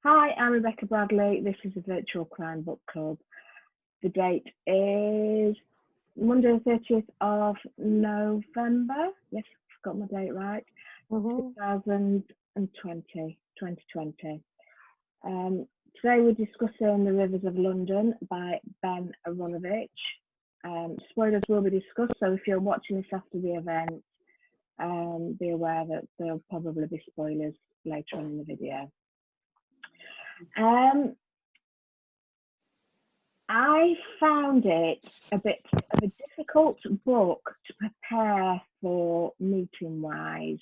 Hi, I'm Rebecca Bradley. This is a virtual crime book club. The date is Monday the 30th of November. Yes, I've got my date right. 2020. Today we're discussing The Rivers of London by Ben Aaronovitch. Spoilers will be discussed, so if you're watching this after the event, be aware that there'll probably be spoilers later on in the video. I found it a bit of a difficult book to prepare for meeting-wise,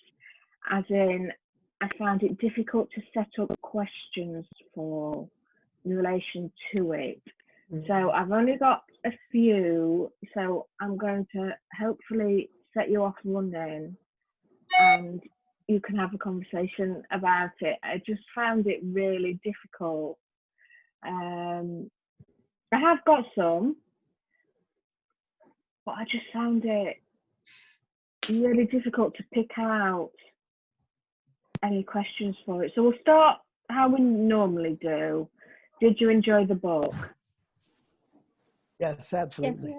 as in I found it difficult to set up questions for in relation to it. So I've only got a few, so I'm going to hopefully set you off running and you can have a conversation about it. I just found it really difficult. I have got some, but I just found it really difficult to pick out any questions for it. So we'll start how we normally do. Did you enjoy the book? Yes, absolutely.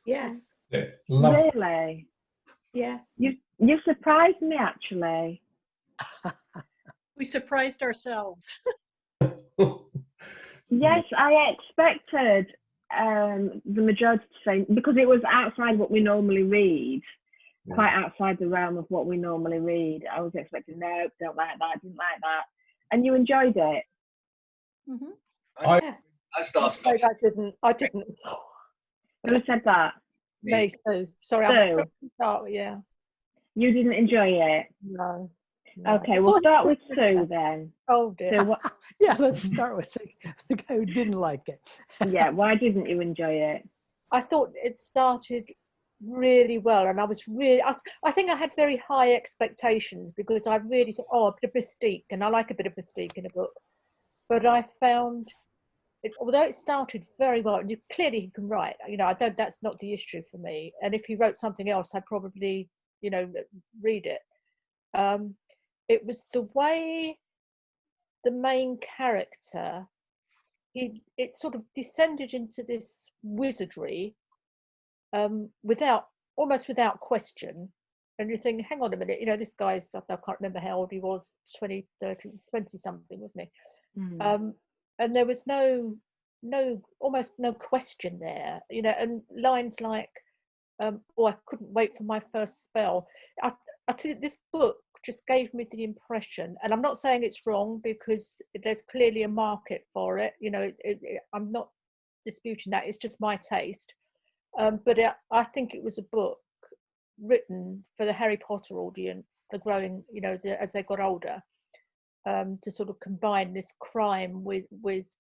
Yes. Yeah, Really? Yeah. You surprised me, actually. We surprised ourselves. Yes, I expected the majority to say, because it was outside what we normally read, quite outside the realm of what we normally read. I was expecting, no, don't like that, didn't like that. And you enjoyed it? Mm-hmm. I started. I didn't. Who said that? Me, Sue. Sorry, Sue. yeah. You didn't enjoy it? No. Okay, we'll start with Sue then. Oh dear. So what, Yeah, let's start with the guy who didn't like it. yeah, why didn't you enjoy it? I thought it started really well, and I was really, I think I had very high expectations because I really thought, oh, a bit of mystique, and I like a bit of mystique in a book. But I found, although it started very well, and clearly he can write, that's not the issue for me. And if he wrote something else, I'd probably, read it. It was the way the main character, it sort of descended into this wizardry almost without question. And you think, hang on a minute, this guy's, I can't remember how old he was, 20, 30, 20 something, wasn't he? And there was almost no question there, and lines like, oh, I couldn't wait for my first spell. I tell you, this book just gave me the impression, and I'm not saying it's wrong because there's clearly a market for it. I'm not disputing that. It's just my taste. But I think it was a book written for the Harry Potter audience, the growing, as they got older, to sort of combine this crime with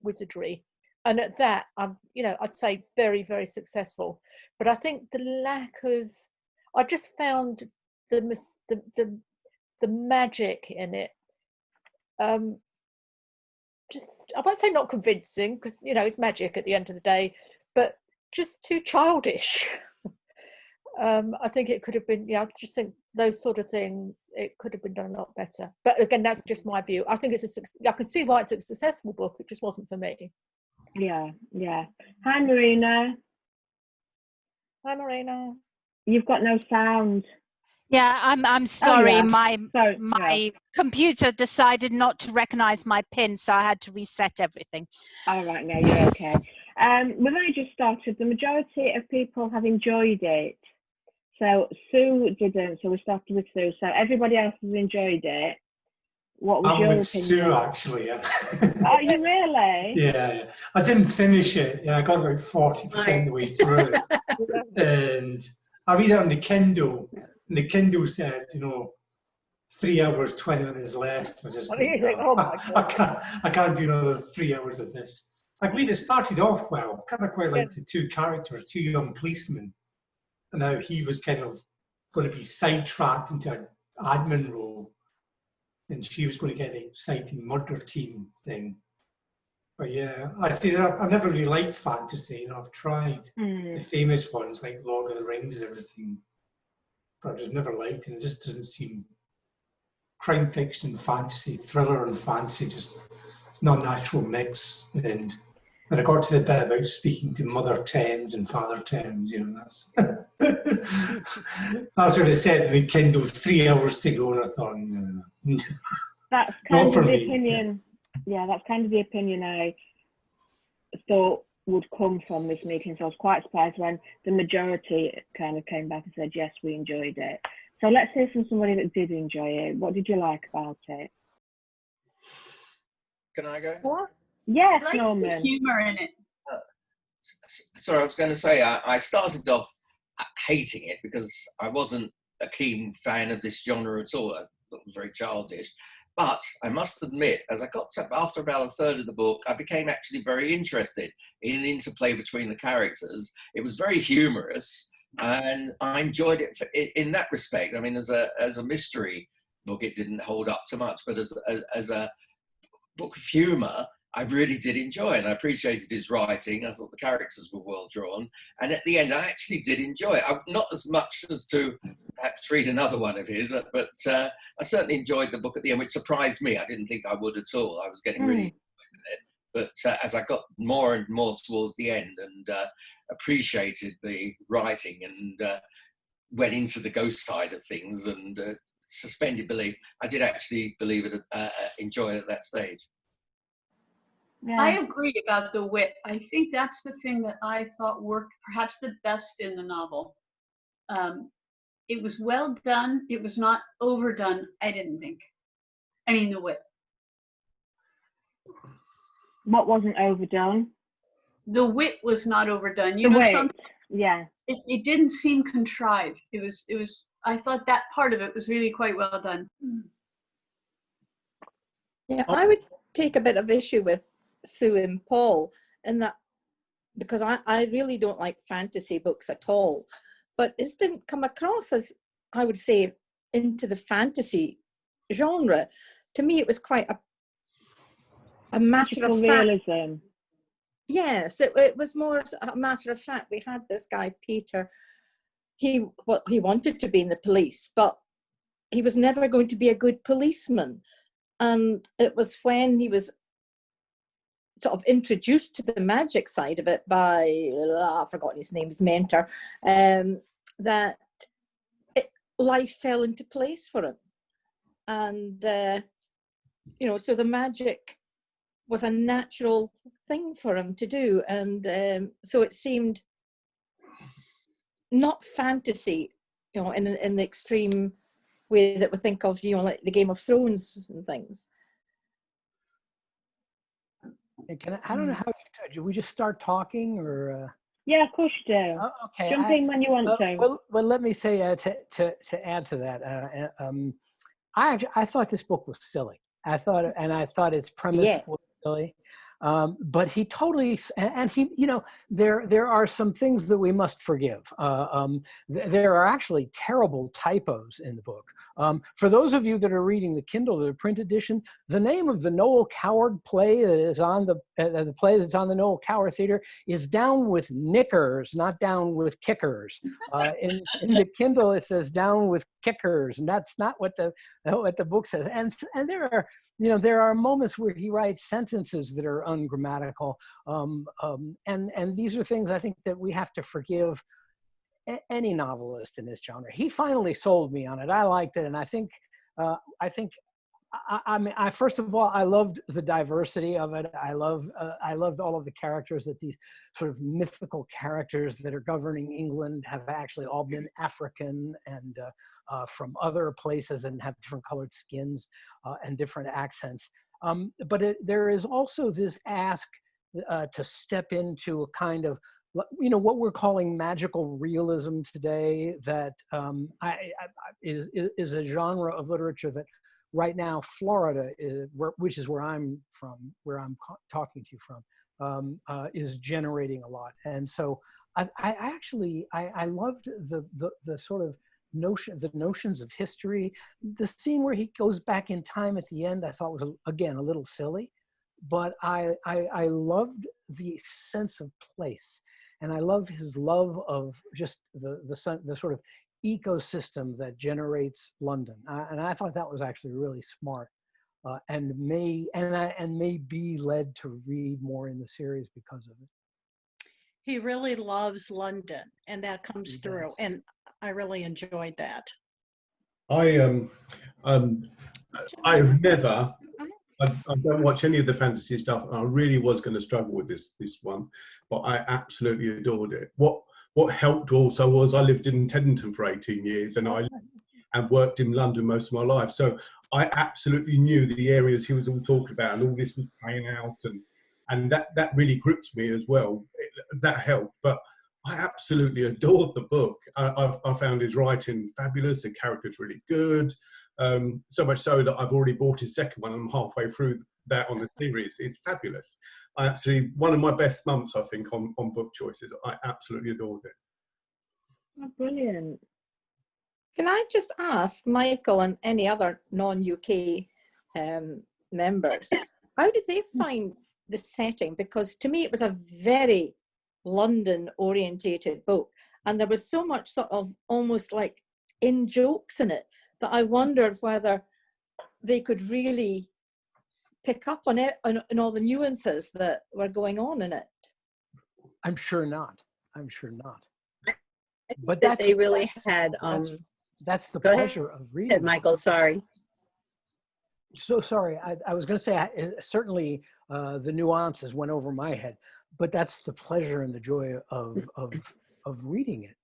wizardry. And at that, I'd say very, very successful. But I think I just found the magic in it. Just, I won't say not convincing, because it's magic at the end of the day, but just too childish. I think it could have been, I just think those sort of things, it could have been done a lot better. But again, that's just my view. I think I can see why it's a successful book. It just wasn't for me. Yeah. Hi, Marina. Hi, Marina. You've got no sound. Yeah, I'm sorry. yeah. My computer decided not to recognize my PIN, so I had to reset everything. All right, no, you're okay. We've only just started. The majority of people have enjoyed it. So Sue didn't, so we started with Sue. So everybody else has enjoyed it. What was your opinion? Sue, actually, yeah. Oh, you really? Yeah. I didn't finish it. Yeah, I got about 40% of the way through it. And I read it on the Kindle. And the Kindle said, 3 hours, 20 minutes left. I just I can't do another 3 hours of this. I agree, it started off well. Kind of quite like the two characters, two young policemen. And now he was kind of going to be sidetracked into an admin role. And she was going to get the exciting murder team thing. But yeah, I've never really liked fantasy. I've tried the famous ones like Lord of the Rings and everything. But I've just never liked it. It just doesn't seem crime fiction and fantasy, thriller and fantasy just non-natural mix. And when I got to the bit about speaking to mother Thames and father Thames, you know, that's that's what it said in the Kindle, 3 hours to go, and I thought, no. That's Not kind of for the me. opinion. Yeah, that's kind of the opinion I thought would come from this meeting. So I was quite surprised when the majority kind of came back and said, yes, we enjoyed it. So let's hear from somebody that did enjoy it. What did you like about it? Can I go? What? Yes, I like the Norman. humor in it. Sorry, I was going to say, I started off hating it because I wasn't a keen fan of this genre at all. I thought it was very childish. But I must admit, as I got to after about a third of the book, I became actually very interested in the interplay between the characters. It was very humorous, and I enjoyed it in that respect. I mean, as a mystery book, it didn't hold up too much, but as a book of humour, I really did enjoy it. And I appreciated his writing. I thought the characters were well drawn. And at the end, I actually did enjoy it. Not as much as to perhaps read another one of his, but I certainly enjoyed the book at the end, which surprised me. I didn't think I would at all. I was getting really enjoyed with it. But as I got more and more towards the end and appreciated the writing and went into the ghost side of things and suspended belief, I did actually believe it, enjoy it at that stage. Yeah. I agree about the wit. I think that's the thing that I thought worked perhaps the best in the novel. It was well done. It was not overdone, I didn't think. I mean, the wit. What wasn't overdone? The wit was not overdone. The wit. Yeah. It didn't seem contrived. It was. I thought that part of it was really quite well done. Yeah, I would take a bit of issue with Sue and Paul in that, because I really don't like fantasy books at all, but this didn't come across as, I would say, into the fantasy genre. To me, it was quite a matter of fact. Realism. Yes, it was more a matter of fact. We had this guy, Peter. He wanted to be in the police, but he was never going to be a good policeman. And it was when he was sort of introduced to the magic side of it by, I've forgotten his name, his mentor, that life fell into place for him. And, so the magic was a natural thing for him to do. And so it seemed not fantasy, in the extreme way that we think of, like the Game of Thrones and things. I don't know how do we just start talking or? Yeah, of course you do. Okay. Jump in when you want to. Well, let me say to add to that, I thought this book was silly. I thought its premise was silly. But he totally, and he, there are some things that we must forgive. There are actually terrible typos in the book. For those of you that are reading the Kindle, the print edition, the name of the Noel Coward play that is on the play that's on the Noel Coward Theater is down with knickers, not down with kickers. In the Kindle, it says down with kickers, and that's not what the book says. And there are moments where he writes sentences that are ungrammatical, and these are things I think that we have to forgive any novelist in this genre. He finally sold me on it. I liked it, and I think first of all, I loved the diversity of it. I loved all of the characters, that these sort of mythical characters that are governing England have actually all been African and from other places and have different colored skins and different accents. But there is also this ask to step into a kind of, what we're calling magical realism today, that is a genre of literature that right now Florida which is where I'm from, where I'm talking to you from, is generating a lot. And so I actually loved the sort of notions of history. The scene where he goes back in time at the end, I thought was again a little silly, but I loved the sense of place, and I love his love of just the sort of ecosystem that generates London, and I thought that was actually really smart. and may be led to read more in the series because of it. He really loves London, and that comes through, and I really enjoyed that. I've never. I don't watch any of the fantasy stuff, and I really was going to struggle with this one, but I absolutely adored it. What helped also was I lived in Teddington for 18 years, and I worked in London most of my life, so I absolutely knew the areas he was all talking about, and all this was playing out, and that really gripped me as well. That helped, but I absolutely adored the book. I found his writing fabulous. The character's really good. So much so that I've already bought his second one. I'm halfway through that on the series. It's fabulous. One of my best months, I think, on book choices. I absolutely adored it. Oh, brilliant. Can I just ask Michael and any other non-UK members, how did they find the setting? Because to me, it was a very London-orientated book, and there was so much sort of almost like in-jokes in it that I wondered whether they could really pick up on it and all the nuances that were going on in it. I'm sure not. I'm sure not. But that they really had. That's the pleasure of reading. Ahead, Michael, sorry. So sorry. I was going to say certainly the nuances went over my head, but that's the pleasure and the joy of reading it.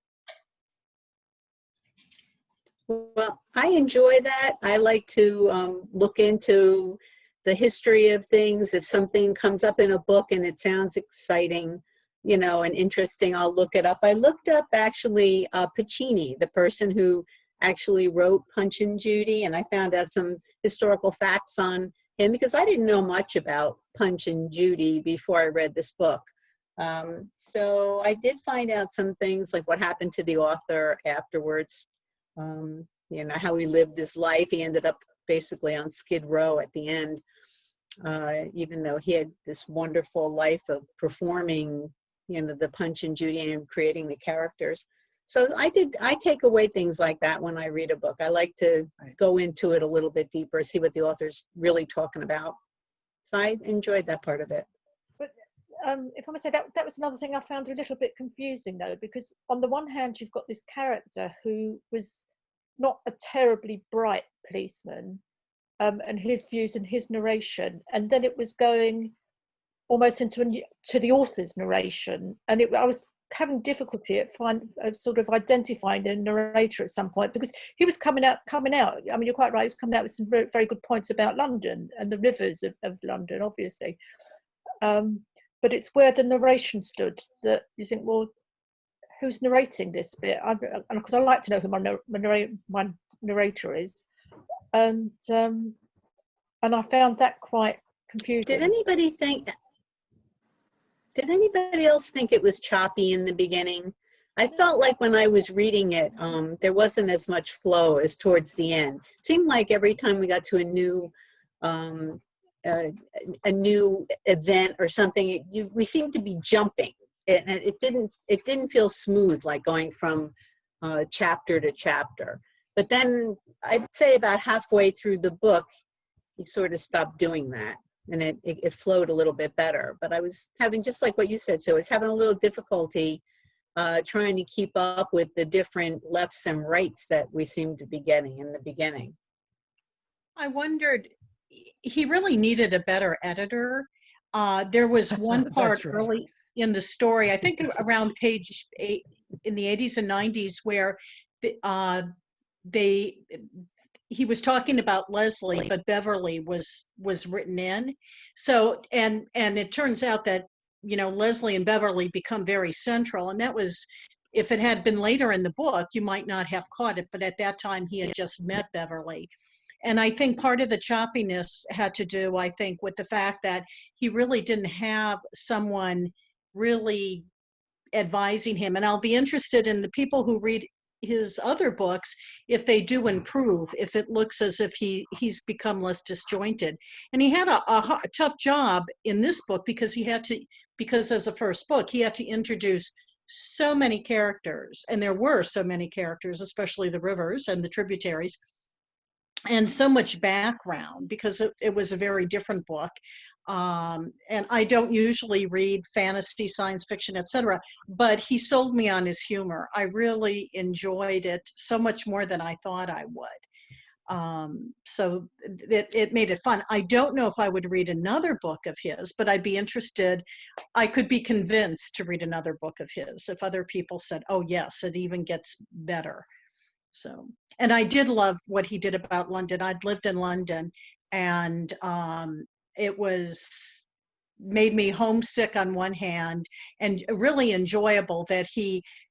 Well, I enjoy that. I like to look into the history of things. If something comes up in a book and it sounds exciting, you know, and interesting, I'll look it up. I looked up actually Pacini, the person who actually wrote Punch and Judy, and I found out some historical facts on him because I didn't know much about Punch and Judy before I read this book. So I did find out some things like what happened to the author afterwards. You know, how he lived his life. He ended up basically on Skid Row at the end, even though he had this wonderful life of performing, you know, the Punch and Judy and creating the characters. So I take away things like that when I read a book. I like to go into it a little bit deeper, see what the author's really talking about. So I enjoyed that part of it. But if I may say, that was another thing I found a little bit confusing though, because on the one hand, you've got this character who was not a terribly bright policeman, and his views and his narration, and then it was going almost to the author's narration, and I was having difficulty at sort of identifying a narrator at some point, because he was coming out. I mean, you're quite right. He was coming out with some very, very good points about London and the rivers of London, obviously. But it's where the narration stood that you think, well, who's narrating this bit? Because I like to know who my narrator is, and I found that quite confusing. Did anybody else think it was choppy in the beginning? I felt like when I was reading it, there wasn't as much flow as towards the end. It seemed like every time we got to a new event or something, we seemed to be jumping. It didn't feel smooth, like going from chapter to chapter. But then I'd say about halfway through the book, he sort of stopped doing that, and it flowed a little bit better. But I was having, just like what you said, so I was having a little difficulty trying to keep up with the different lefts and rights that we seemed to be getting in the beginning. I wondered, he really needed a better editor. There was one part early in the story, I think around page 8 in the 80s and 90s, where he was talking about Leslie, but Beverly was written in. So, and it turns out that, you know, Leslie and Beverly become very central. And that was, if it had been later in the book, you might not have caught it, but at that time he had just met Beverly. And I think part of the choppiness had to do, I think, with the fact that he really didn't have someone really advising him. And I'll be interested in the people who read his other books, if they do improve, if it looks as if he's become less disjointed. And he had a tough job in this book because as a first book, he had to introduce so many characters, and there were so many characters, especially the rivers and the tributaries. and so much background, because it was a very different book. And I don't usually read fantasy, science fiction, etc., but he sold me on his humor. I really enjoyed it so much more than I thought I would. So it made it fun. I don't know if I would read another book of his, but I'd be interested. I could be convinced to read another book of his if other people said, oh yes, it even gets better. So, and I did love what he did about London. I'd lived in London, and it was made me homesick on one hand, and really enjoyable that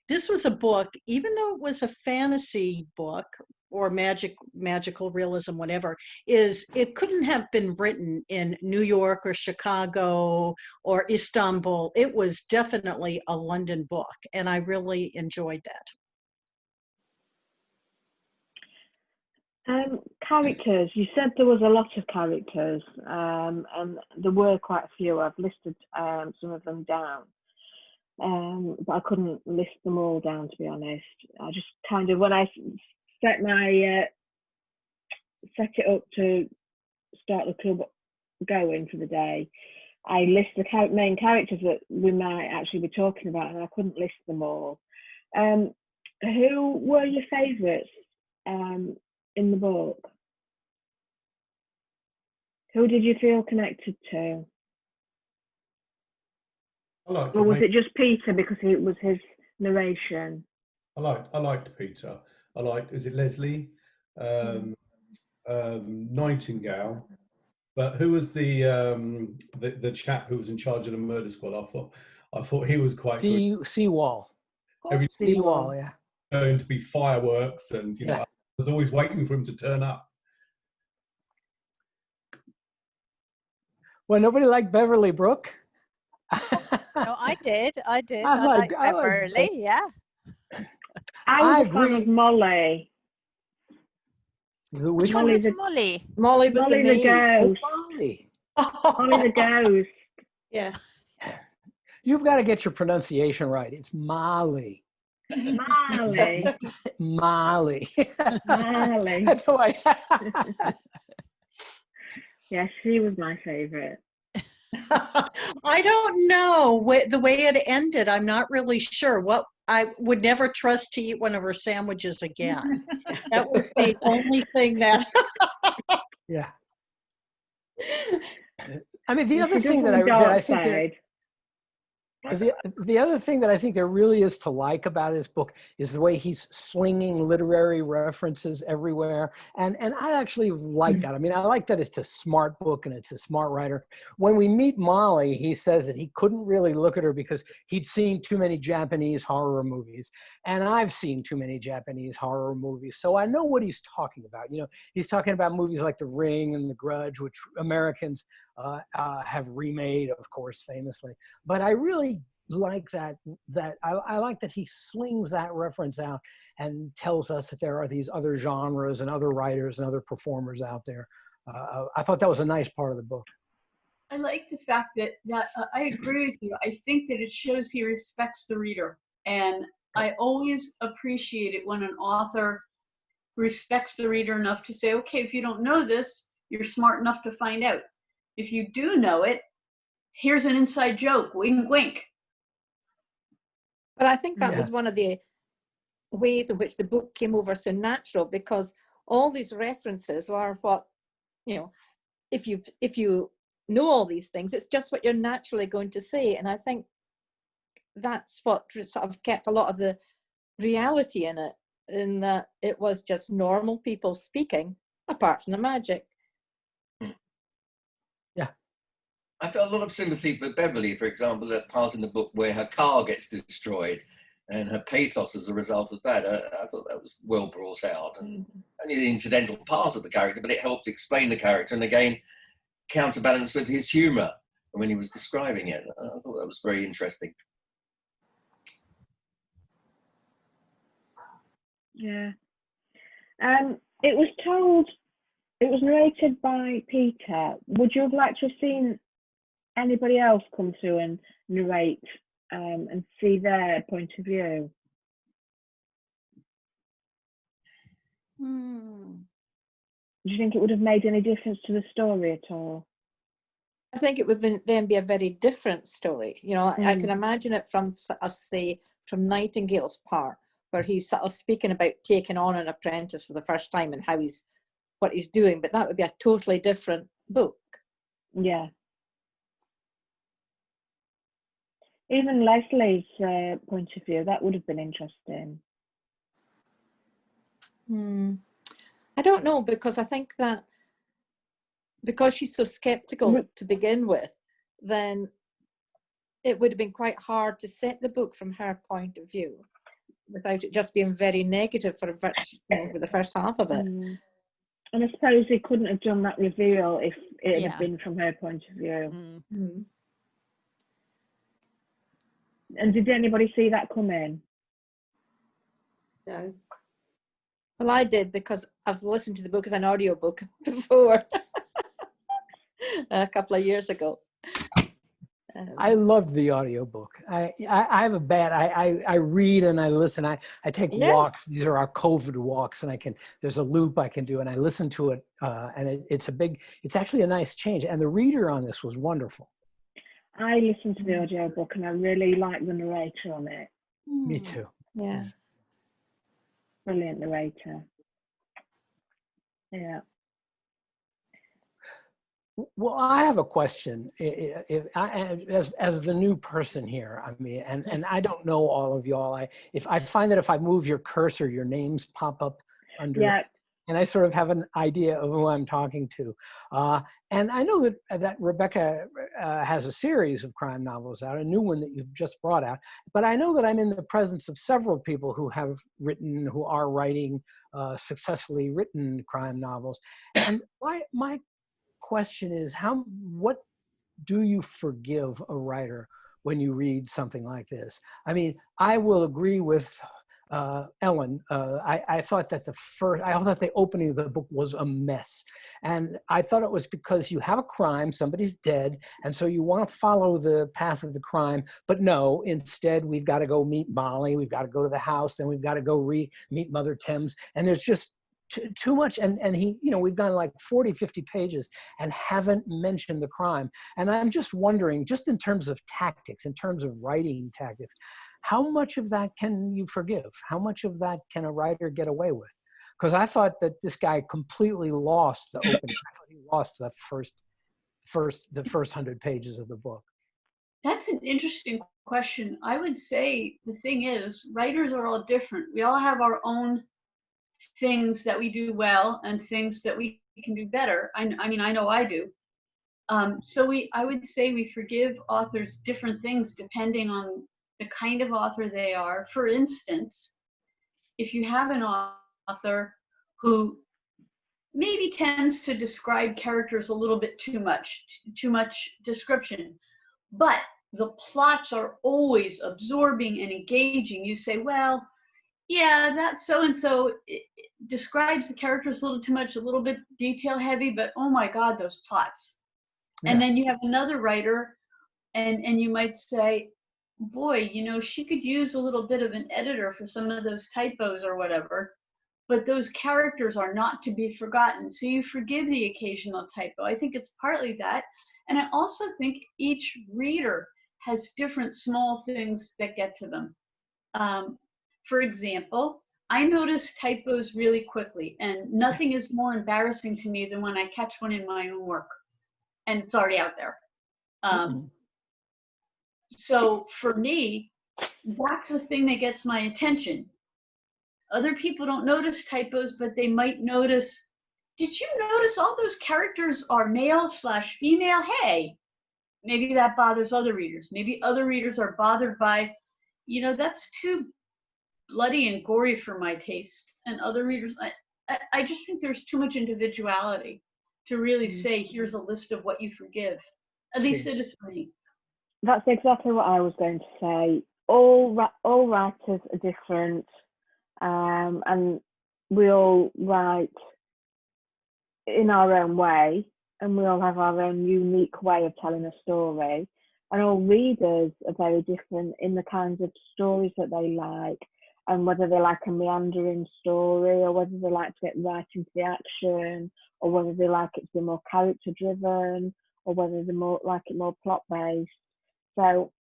this was a book, even though it was a fantasy book or magical realism, whatever, it couldn't have been written in New York or Chicago or Istanbul. It was definitely a London book, and I really enjoyed that. Characters, you said there was a lot of characters, and there were quite a few. I've listed some of them down, but I couldn't list them all down, to be honest. I just kind of, when I set it up to start the club going for the day, I list the main characters that we might actually be talking about, and I couldn't list them all. Who were your favourites in the book? Who did you feel connected to? Or was it just Peter because it was his narration? I liked Peter. I liked, is it Leslie? Nightingale. But who was the chap who was in charge of the murder squad? I thought he was quite good. Seawall. Seawall, yeah. Going to be fireworks, and you know, I was always waiting for him to turn up. Well, nobody liked Beverly Brooke. No, I did. I like Beverly, yeah. I was a fan of Molly. Which one was Molly? Molly was Molly the ghost. Molly. Molly the ghost. Yes. You've got to get your pronunciation right. It's Molly. Molly. Molly. Molly. That's why. Yes, she was my favorite. I don't know the way it ended. I'm not really sure. What I would never trust to eat one of her sandwiches again. That was the only thing that. Yeah. I mean, the other thing that I think the other thing that I think there really is to like about his book is the way he's slinging literary references everywhere. And I actually like that. I mean, I like that it's a smart book and it's a smart writer. When we meet Molly, he says that he couldn't really look at her because he'd seen too many Japanese horror movies. And I've seen too many Japanese horror movies. So I know what he's talking about. You know, he's talking about movies like The Ring and The Grudge, which Americans have remade, of course, famously. But I really like that I like that he slings that reference out and tells us that there are these other genres and other writers and other performers out there. I thought that was a nice part of the book. I like the fact that I agree with you. I think that it shows he respects the reader, and I always appreciate it when an author respects the reader enough to say, okay, if you don't know this, you're smart enough to find out. If you do know it, here's an inside joke, wink, wink. But I think that was one of the ways in which the book came over so natural, because all these references are what, you know, if you know all these things, it's just what you're naturally going to say. And I think that's what sort of kept a lot of the reality in it, in that it was just normal people speaking, apart from the magic. Yeah. I felt a lot of sympathy for Beverly, for example, that part in the book where her car gets destroyed and her pathos as a result of that. I thought that was well brought out, and only the incidental part of the character, but it helped explain the character and again counterbalanced with his humour when he was describing it. I thought that was very interesting. Yeah. It was narrated by Peter. Would you have liked to have seen anybody else come through and narrate and see their point of view? Do you think it would have made any difference to the story at all? I think it would then be a very different story. You know, I can imagine it from, say, from Nightingale's part, where he's sort of speaking about taking on an apprentice for the first time and what he's doing, but that would be a totally different book. Yeah. Even Leslie's point of view, that would have been interesting. I don't know, because I think that because she's so skeptical to begin with, then it would have been quite hard to set the book from her point of view without it just being very negative for the first half of it. And I suppose he couldn't have done that reveal if it had been from her point of view. And did anybody see that come in? No. Well, I did, because I've listened to the book as an audiobook before a couple of years ago. I love the audiobook. I have a bad, I read and I listen. I take walks. These are our COVID walks, and there's a loop I can do, and I listen to it. And it's actually a nice change. And the reader on this was wonderful. I listened to the audiobook and I really like the narrator on it. Me too. Yeah. Brilliant narrator. Yeah. Well, I have a question. As the new person here, I mean, and I don't know all of y'all. I find that if I move your cursor, your names pop up under. Yeah. And I sort of have an idea of who I'm talking to. And I know that Rebecca has a series of crime novels out, a new one that you've just brought out. But I know that I'm in the presence of several people who are writing successfully written crime novels. And my question is, what do you forgive a writer when you read something like this? I mean, I will agree with Ellen. I thought that the opening of the book was a mess. And I thought it was because you have a crime, somebody's dead, and so you want to follow the path of the crime, but no, instead we've got to go meet Molly, we've got to go to the house, then we've got to go meet Mother Thames, and there's just too much, and he, we've gone like 40, 50 pages and haven't mentioned the crime. And I'm just wondering, just in terms of tactics, in terms of writing tactics, how much of that can you forgive? How much of that can a writer get away with? Because I thought that this guy completely lost the opening. I thought he lost the first 100 pages of the book. That's an interesting question. I would say the thing is, writers are all different. We all have our own things that we do well and things that we can do better. I mean, I know I do. So I would say we forgive authors different things depending on the kind of author they are. For instance, if you have an author who maybe tends to describe characters a little bit too much description, but the plots are always absorbing and engaging, you say, well, yeah, that so-and-so describes the characters a little too much, a little bit detail heavy, but oh my God, those plots. Yeah. And then you have another writer and you might say, boy, she could use a little bit of an editor for some of those typos or whatever, but those characters are not to be forgotten. So you forgive the occasional typo. I think it's partly that. And I also think each reader has different small things that get to them. For example, I notice typos really quickly, and nothing is more embarrassing to me than when I catch one in my own work and it's already out there. So for me, that's the thing that gets my attention. Other people don't notice typos, but they might notice, did you notice all those characters are male/female? Hey, maybe that bothers other readers. Maybe other readers are bothered by, that's too bloody and gory for my taste. And other readers, I just think there's too much individuality to really say, here's a list of what you forgive. At least it is for me. That's exactly what I was going to say. All writers are different, and we all write in our own way, and we all have our own unique way of telling a story. And all readers are very different in the kinds of stories that they like and whether they like a meandering story, or whether they like to get right into the action, or whether they like it to be more character driven, or whether they like it more plot based. So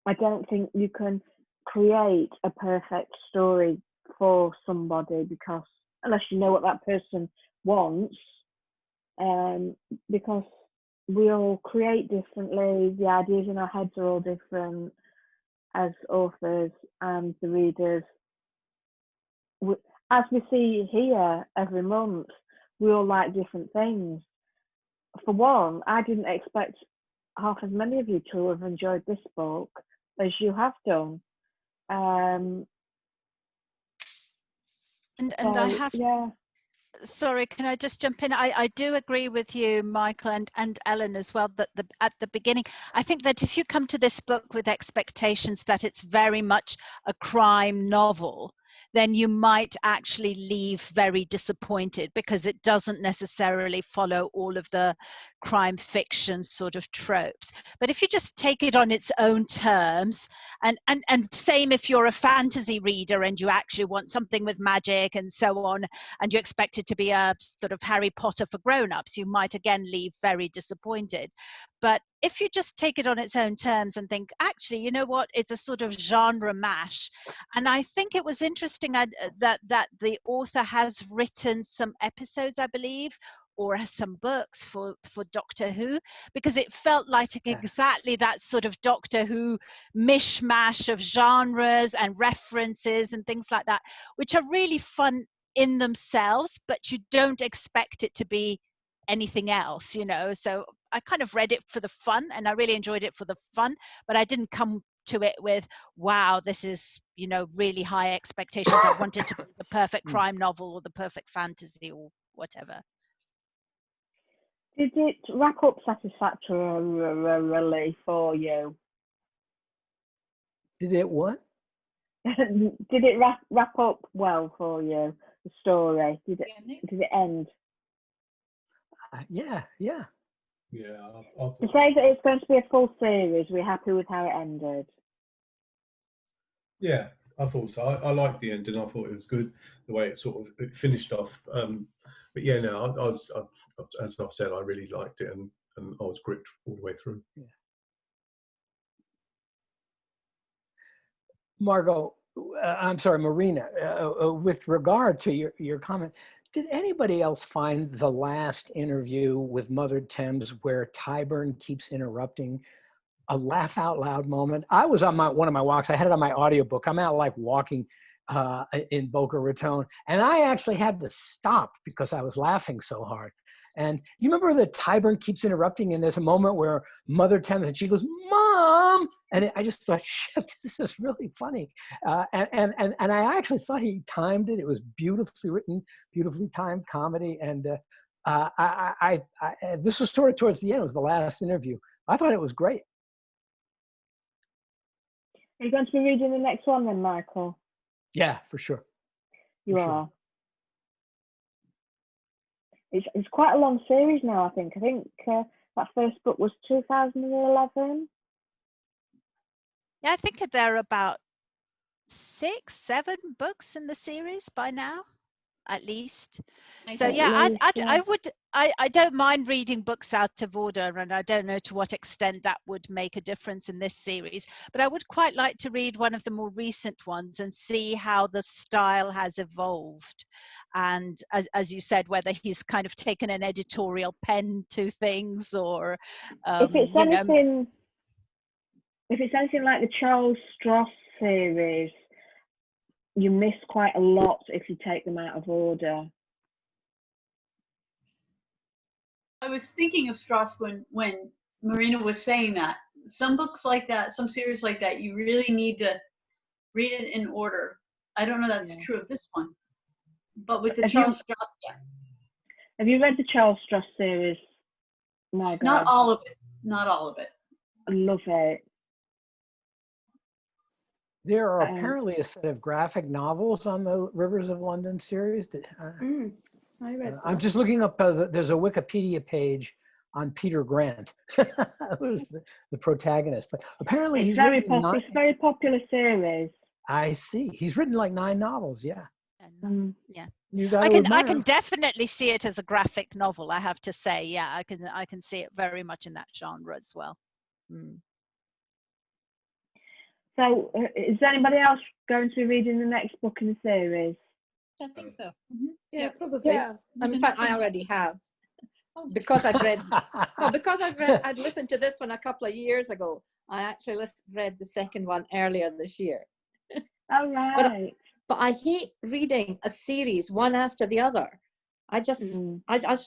I don't think you can create a perfect story for somebody, because unless you know what that person wants, because we all create differently, the ideas in our heads are all different as authors, and the readers, as we see here every month, we all like different things. For one, I didn't expect half as many of you to have enjoyed this book as you have done. And I have, yeah. Sorry, can I just jump in? I do agree with you, Michael, and Ellen as well, that at the beginning, I think that if you come to this book with expectations that it's very much a crime novel, then you might actually leave very disappointed, because it doesn't necessarily follow all of the crime fiction sort of tropes. But if you just take it on its own terms, and same if you're a fantasy reader and you actually want something with magic and so on, and you expect it to be a sort of Harry Potter for grown-ups, you might again leave very disappointed. But if you just take it on its own terms and think, actually, you know what, it's a sort of genre mash. And I think it was interesting that the author has written some episodes, I believe, or some books for Doctor Who, because it felt like exactly that sort of Doctor Who mishmash of genres and references and things like that, which are really fun in themselves, but you don't expect it to be anything else, you know. So I kind of read it for the fun, and I really enjoyed it for the fun, but I didn't come to it with, wow, this is, you know, really high expectations. I want it to be the perfect crime novel or the perfect fantasy or whatever. Did it wrap up satisfactorily for you? Did it what? Did it wrap up well for you, the story? Did it end? Yeah. To say that it's going to be a full series, we're happy with how it ended. Yeah, I thought so. I liked the ending. I thought it was good the way it sort of finished off. But yeah, no, I was, as I've said, I really liked it, and I was gripped all the way through. Yeah. Margot, I'm sorry, Marina, with regard to your comment, did anybody else find the last interview with Mother Thames where Tyburn keeps interrupting a laugh out loud moment? I was on one of my walks. I had it on my audiobook. I'm out like walking in Boca Raton, and I actually had to stop because I was laughing so hard. And you remember that Tyburn keeps interrupting, and there's a moment where Mother Thames, and she goes, "Mom," and I just thought, shit, this is really funny. And I actually thought he timed it. It was beautifully written, beautifully timed comedy. And this was sort of towards the end. It was the last interview. I thought it was great. Are you going to be reading the next one then, Michael? Yeah, for sure. You are. It's quite a long series now, I think. I think that first book was 2011. Yeah, I think there are about 6, 7 books in the series by now, at least. So yeah, I don't mind reading books out of order, and I don't know to what extent that would make a difference in this series, but I would quite like to read one of the more recent ones and see how the style has evolved, and as you said, whether he's kind of taken an editorial pen to things, or if it's anything like the Charles Stross series, you miss quite a lot if you take them out of order. I was thinking of Strauss when Marina was saying that. Some books like that, some series like that, you really need to read it in order. I don't know that's true of this one, but with the Charles Stross, Have you read the Charles Stross series? My God. Not all of it. Not all of it. I love it. There are apparently a set of graphic novels on the Rivers of London series. I read I'm just looking up, there's a Wikipedia page on Peter Grant, who's the protagonist. But apparently it's he's very popular series. I see. He's written like 9 novels. Yeah. Yeah, You got I can definitely see it as a graphic novel, I have to say. Yeah, I can see it very much in that genre as well. So is anybody else going to be reading the next book in the series? I think so. Yeah, probably. Yeah. In fact, I already have. Because I've read, I'd listened to this one a couple of years ago. I actually read the second one earlier this year. Oh, right. But I hate reading a series one after the other. I just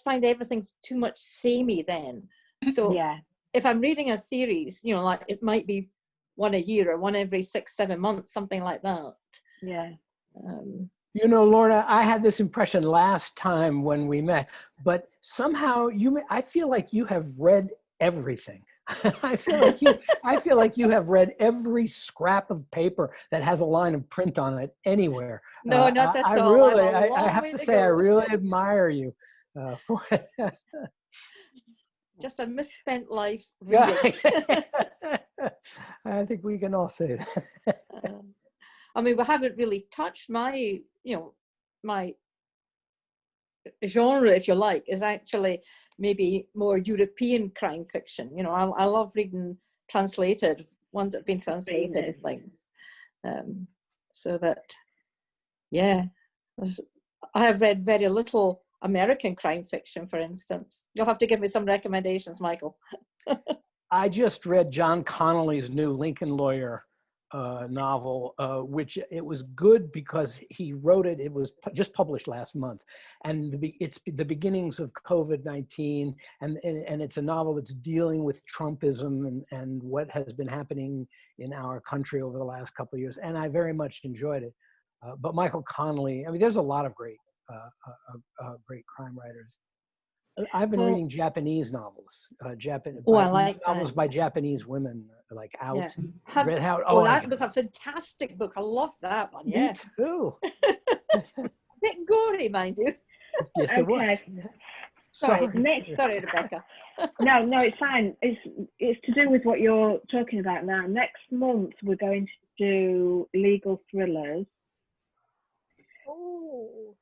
find everything's too much samey then. So if I'm reading a series, you know, like it might be one a year or one every 6-7 months, something like that. Yeah. You know, Lorna, I had this impression last time when we met, but somehow I feel like you have read everything. I feel like you have read every scrap of paper that has a line of print on it anywhere. No, not at all. Really, I have to say, I really admire you for it. Just a misspent life reading. I think we can all say that. I mean, we haven't really touched my genre, if you like, is actually maybe more European crime fiction. You know, I love reading translated ones that have been translated and things. So that, yeah, I have read very little American crime fiction, for instance. You'll have to give me some recommendations, Michael. I just read John Connolly's new Lincoln Lawyer novel, which it was good because he wrote it. It was just published last month, and it's the beginnings of COVID-19, and it's a novel that's dealing with Trumpism and what has been happening in our country over the last couple of years, and I very much enjoyed it. But Michael Connolly, I mean, there's a lot of great crime writers. I've been reading Japanese novels, novels by Japanese women, like Out. Yeah. Read Out. That was a fantastic book. I loved that one. Yeah. Me too. A bit gory, mind you. Yes, it was. Sorry, Rebecca. No, it's fine. It's to do with what you're talking about now. Next month we're going to do legal thrillers. Oh.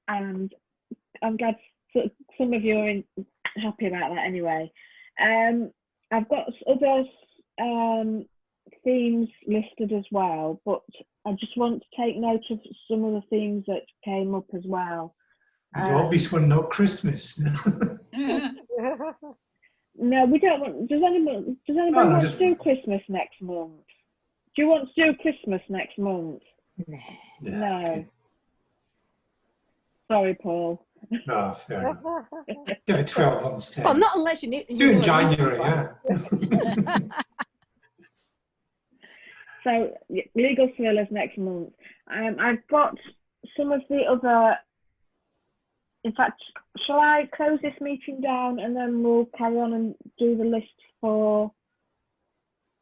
And I'm glad some of you are happy about that anyway. I've got other themes listed as well, but I just want to take note of some of the themes that came up as well. It's the obvious one, not Christmas. No, we don't want. Does anybody want to do Christmas next month? Do you want to do Christmas next month? No. Okay. Sorry, Paul. No, fair enough. Give it 12 months. Well, not unless you need. Do in January, yeah. So, legal thrillers next month. I've got some of the other. In fact, shall I close this meeting down and then we'll carry on and do the list for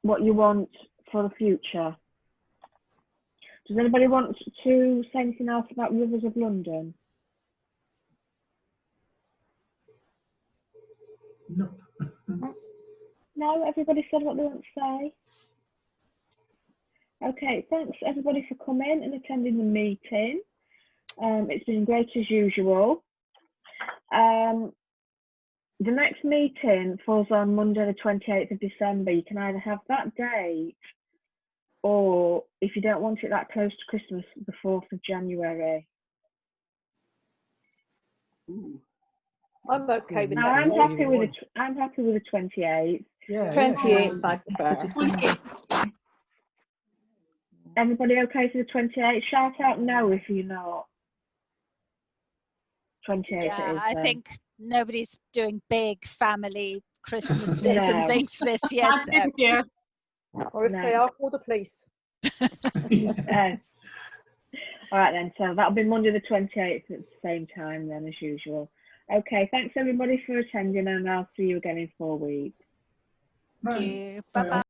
what you want for the future? Does anybody want to say anything else about Rivers of London? No. No, everybody said what they want to say. Okay, thanks everybody for coming and attending the meeting. It's been great as usual. The next meeting falls on Monday the 28th of December. You can either have that date, or if you don't want it that close to Christmas, the 4th of January. Ooh. I'm okay with that. I'm happy with the 28th. Yeah. 28th, I prefer. Everybody okay for the 28th? Shout out no if you're not. 28th. Yeah, I think nobody's doing big family Christmases and things this year. Or if they are, call the police. All right then, so that'll be Monday the 28th at the same time then as usual. Okay, thanks everybody for attending, and I'll see you again in 4 weeks. Thank you. Bye-bye.